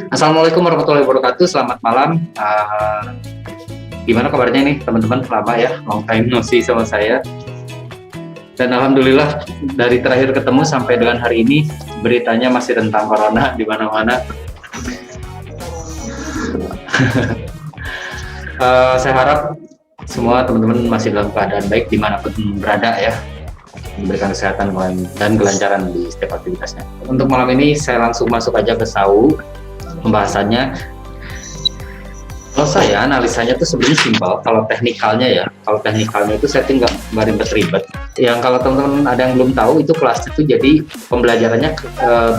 Assalamualaikum warahmatullahi wabarakatuh. Selamat malam. Gimana kabarnya nih teman-teman? Lama ya, long time no see sama saya. Dan alhamdulillah dari terakhir ketemu sampai dengan hari ini beritanya masih tentang corona di mana-mana. Saya harap semua teman-teman masih dalam keadaan baik dimanapun berada ya, diberikan kesehatan dan kelancaran di setiap aktivitasnya. Untuk malam ini saya langsung masuk aja ke SAU pembahasannya. Kalau saya analisanya tuh sebenarnya simpel. Kalau teknikalnya itu saya nggak ribet-ribet. Yang kalau teman-teman ada yang belum tahu, itu kelasnya tuh jadi pembelajarannya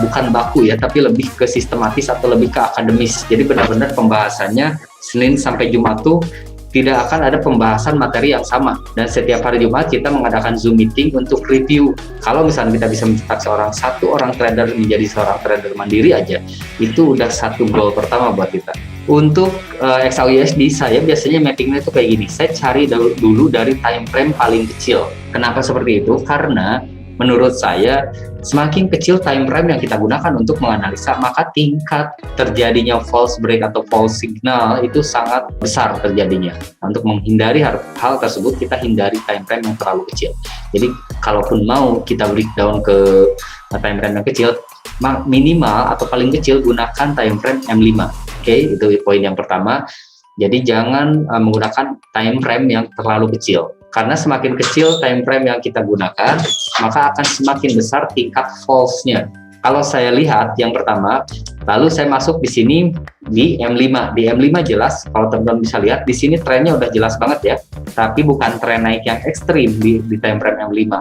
bukan baku ya, tapi lebih ke sistematis atau lebih ke akademis. Jadi benar-benar pembahasannya Senin sampai Jumat tuh tidak akan ada pembahasan materi yang sama, dan setiap hari Jumat kita mengadakan Zoom meeting untuk review. Kalau misalnya kita bisa mencetak satu orang trader menjadi seorang trader mandiri aja, itu udah satu goal pertama buat kita. Untuk XAUUSD saya biasanya mappingnya itu kayak gini, saya cari dulu dari time frame paling kecil. Kenapa seperti itu? Karena menurut saya semakin kecil time frame yang kita gunakan untuk menganalisa, maka tingkat terjadinya false break atau false signal itu sangat besar terjadinya. Nah, untuk menghindari hal tersebut, kita hindari time frame yang terlalu kecil. Jadi kalaupun mau kita breakdown ke time frame yang kecil, minimal atau paling kecil gunakan time frame M5. Oke, itu poin yang pertama. Jadi jangan menggunakan time frame yang terlalu kecil. Karena semakin kecil time frame yang kita gunakan, maka akan semakin besar tingkat false-nya. Kalau saya lihat yang pertama, lalu saya masuk di sini di M5. Di M5 jelas, kalau teman-teman bisa lihat, di sini trennya udah jelas banget ya. Tapi bukan tren naik yang ekstrim di time frame M5.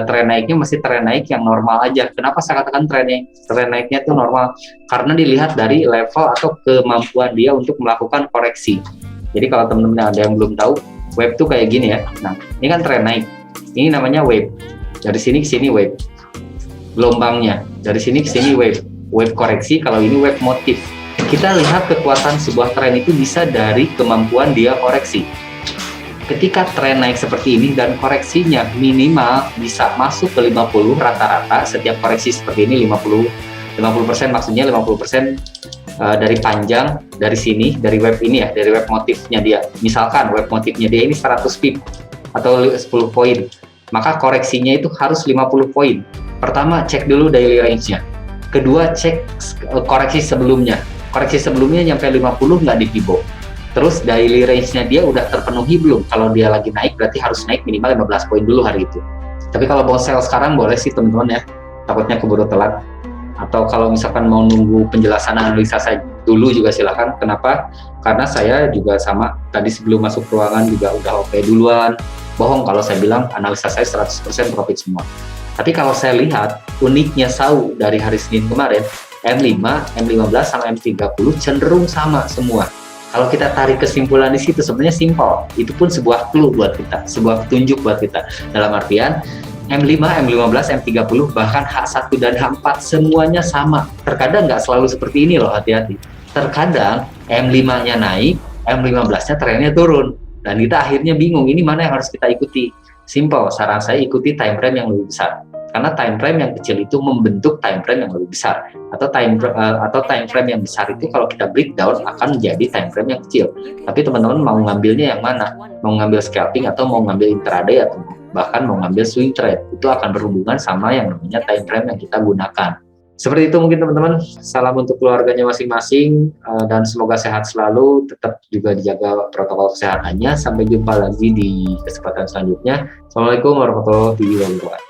Tren naiknya masih tren naik yang normal aja. Kenapa saya katakan tren naiknya itu normal? Karena dilihat dari level atau kemampuan dia untuk melakukan koreksi. Jadi kalau teman-teman ada yang belum tahu, wave tuh kayak gini ya. Nah, ini kan tren naik. Ini namanya wave. Dari sini ke sini wave. Gelombangnya. Dari sini ke sini wave. Wave koreksi, kalau ini wave motif. Kita lihat kekuatan sebuah tren itu bisa dari kemampuan dia koreksi. Ketika tren naik seperti ini dan koreksinya minimal bisa masuk ke 50 rata-rata, setiap koreksi seperti ini 50% maksudnya 50% dari panjang dari sini, dari web ini ya, dari web motifnya dia. Misalkan web motifnya dia ini 100 pip atau 10 poin, maka koreksinya itu harus 50 poin. Pertama, cek dulu daily range-nya. Kedua, cek koreksi sebelumnya. Koreksi sebelumnya nyampe 50 nggak di Fibo. Terus daily range-nya dia udah terpenuhi belum? Kalau dia lagi naik berarti harus naik minimal 15 poin dulu hari itu. Tapi kalau mau sell sekarang boleh sih teman-teman ya, takutnya keburu telat. Atau kalau misalkan mau nunggu penjelasan analisa saya dulu juga silakan. Kenapa? Karena saya juga sama, tadi sebelum masuk ruangan juga udah OP duluan. Bohong kalau saya bilang analisa saya 100% profit semua. Tapi kalau saya lihat uniknya SAU dari hari Senin kemarin, M5, M15 sama M30 cenderung sama semua. Kalau kita tarik kesimpulan di situ sebenarnya simpel. Itu pun sebuah clue buat kita, sebuah petunjuk buat kita. Dalam artian M5, M15, M30, bahkan H1 dan H4 semuanya sama. Terkadang nggak selalu seperti ini loh, hati-hati. Terkadang M5-nya naik, M15-nya trennya turun. Dan kita akhirnya bingung, ini mana yang harus kita ikuti. Simple, saran saya ikuti time frame yang lebih besar. Karena time frame yang kecil itu membentuk time frame yang lebih besar. Atau time frame yang besar itu kalau kita breakdown akan menjadi time frame yang kecil. Tapi teman-teman mau ngambilnya yang mana? Mau ngambil scalping atau mau ngambil intraday atau bahkan mau ngambil swing trade, itu akan berhubungan sama yang namanya time frame yang kita gunakan. Seperti itu mungkin teman-teman. Salam untuk keluarganya masing-masing dan semoga sehat selalu, tetap juga dijaga protokol kesehatannya. Sampai jumpa lagi di kesempatan selanjutnya. Assalamualaikum warahmatullahi wabarakatuh.